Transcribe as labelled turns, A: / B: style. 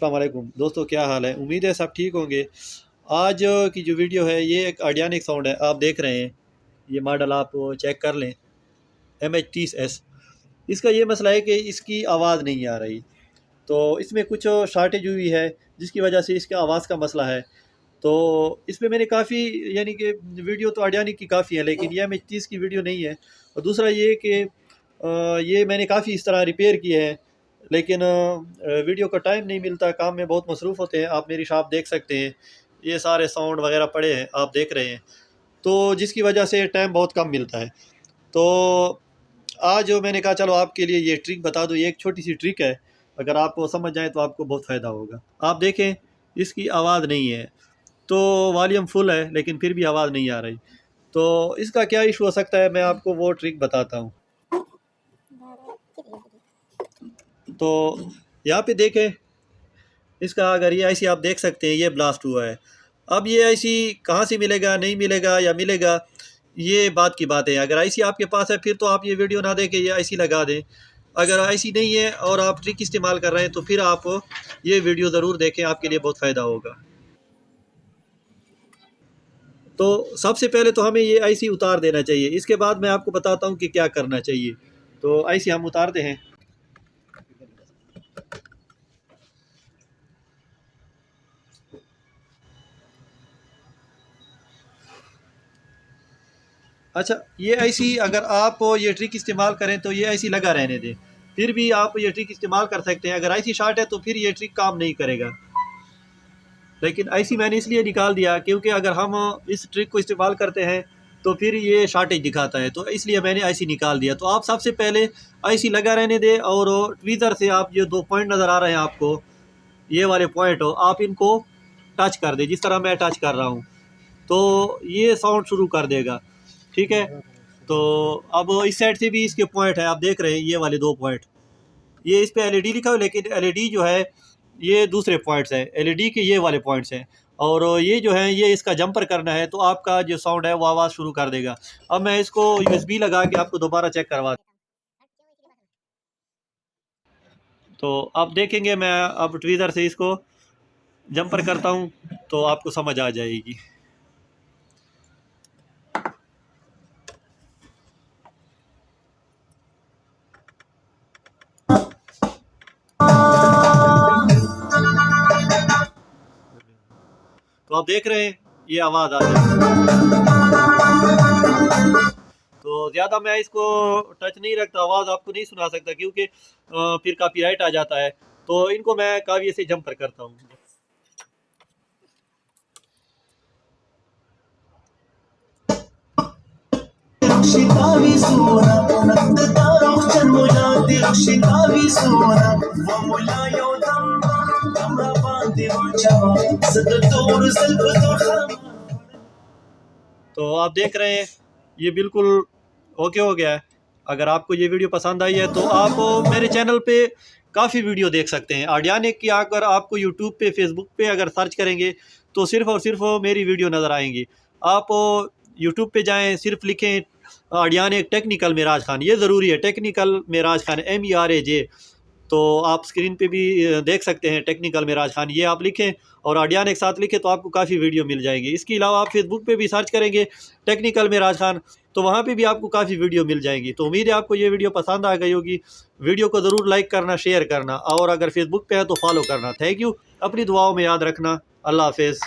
A: अस्सलाम वालेकुम दोस्तों, क्या हाल है। उम्मीद है सब ठीक होंगे। आज की जो वीडियो है ये एक आर्डियानिक साउंड है, आप देख रहे हैं। ये मॉडल आप चेक कर लें, MH30S। इसका ये मसला है कि इसकी आवाज़ नहीं आ रही, तो इसमें कुछ शॉर्टेज हुई है जिसकी वजह से इसका आवाज़ का मसला है। तो इस पे मैंने काफ़ी, यानी कि वीडियो तो आर्डियानिक की काफ़ी है, लेकिन ये MH30 की वीडियो नहीं है। और दूसरा ये कि ये मैंने काफ़ी इस तरह रिपेयर किए हैं, लेकिन वीडियो का टाइम नहीं मिलता, काम में बहुत मसरूफ़ होते हैं। आप मेरी शॉप देख सकते हैं, ये सारे साउंड वगैरह पड़े हैं, आप देख रहे हैं। तो जिसकी वजह से टाइम बहुत कम मिलता है। तो आज मैंने कहा चलो आपके लिए ये ट्रिक बता दूँ। ये एक छोटी सी ट्रिक है, अगर आपको समझ जाए तो आपको बहुत फ़ायदा होगा। आप देखें, इसकी आवाज़ नहीं है, तो वॉल्यूम फुल है लेकिन फिर भी आवाज़ नहीं आ रही। तो इसका क्या इशू हो सकता है, मैं आपको वो ट्रिक बताता हूँ। तो यहाँ पे देखें, इसका अगर ये ऐसी आप देख सकते हैं, ये ब्लास्ट हुआ है। अब ये ऐसी कहाँ से मिलेगा, नहीं मिलेगा या मिलेगा, ये बात की बात है। अगर ऐसी आपके पास है फिर तो आप ये वीडियो ना देखें, ये ऐसी लगा दें। अगर ऐसी नहीं है और आप ट्रिक इस्तेमाल कर रहे हैं तो फिर आप ये वीडियो ज़रूर देखें, आपके लिए बहुत फ़ायदा होगा। तो सबसे पहले तो हमें ये ऐसी उतार देना चाहिए, इसके बाद मैं आपको बताता हूँ कि क्या करना चाहिए। तो ऐसी हम उतारते हैं। अच्छा, ये ऐसी अगर आप ये ट्रिक इस्तेमाल करें तो ये ऐसी लगा रहने दें, फिर भी आप ये ट्रिक इस्तेमाल कर सकते हैं। अगर ऐसी शॉर्ट है तो फिर ये ट्रिक काम नहीं करेगा। लेकिन ऐसी मैंने इसलिए निकाल दिया क्योंकि अगर हम इस ट्रिक को इस्तेमाल करते हैं तो फिर ये शॉर्टेज दिखाता है, तो इसलिए मैंने ऐसी निकाल दिया। तो आप सबसे पहले ऐसी लगा रहने दें और ट्वीज़र से आप ये 2 पॉइंट नज़र आ रहे हैं आपको, ये वाले पॉइंट हो, आप इनको टच कर दें जिस तरह मैं टच कर रहा हूँ, तो ये साउंड शुरू कर देगा। ठीक है। तो अब इस साइड से भी इसके पॉइंट है, आप देख रहे हैं ये वाले 2 पॉइंट। ये इस पे LED लिखा है, लेकिन LED जो है ये दूसरे पॉइंट्स है, LED के ये वाले पॉइंट्स हैं। और ये जो है ये इसका जंपर करना है तो आपका जो साउंड है वो आवाज़ शुरू कर देगा। अब मैं इसको USB लगा के आपको दोबारा चेक करवा, तो आप देखेंगे मैं अब ट्वीज़र से इसको जंपर करता हूँ तो आपको समझ आ जाएगी। तो आप देख रहे हैं ये आवाज़ आ जाए। तो ज़्यादा मैं इसको टच नहीं रखता, आवाज़ आपको नहीं सुना सकता क्योंकि फिर कॉपीराइट आ जाता है। तो इनको मैं काव्य से जंपर करता हूँ। तो आप देख रहे हैं ये बिल्कुल ओके हो गया है। अगर आपको ये वीडियो पसंद आई है तो आप मेरे चैनल पे काफ़ी वीडियो देख सकते हैं आर्डियानिक की। अगर आपको यूट्यूब पे, फेसबुक पे अगर सर्च करेंगे तो सिर्फ़ और सिर्फ मेरी वीडियो नज़र आएंगी। आप यूट्यूब पे जाएं, सिर्फ लिखें आर्डियानिक टेक्निकल मेराज खान, ये ज़रूरी है, टेक्निकल मेराज खान, MERAJ। तो आप स्क्रीन पे भी देख सकते हैं टेक्निकल मेराज खान, ये आप लिखें और आर्डियानिक साथ लिखें तो आपको काफ़ी वीडियो मिल जाएंगी। इसके अलावा आप फेसबुक पे भी सर्च करेंगे टेक्निकल मेराज खान, तो वहाँ पे भी आपको काफ़ी वीडियो मिल जाएंगी। तो उम्मीद है आपको ये वीडियो पसंद आ गई होगी। वीडियो को ज़रूर लाइक करना, शेयर करना, और अगर फेसबुक पे है तो फॉलो करना। Thank you. अपनी दुआओं में याद रखना। अल्लाह हाफिज़।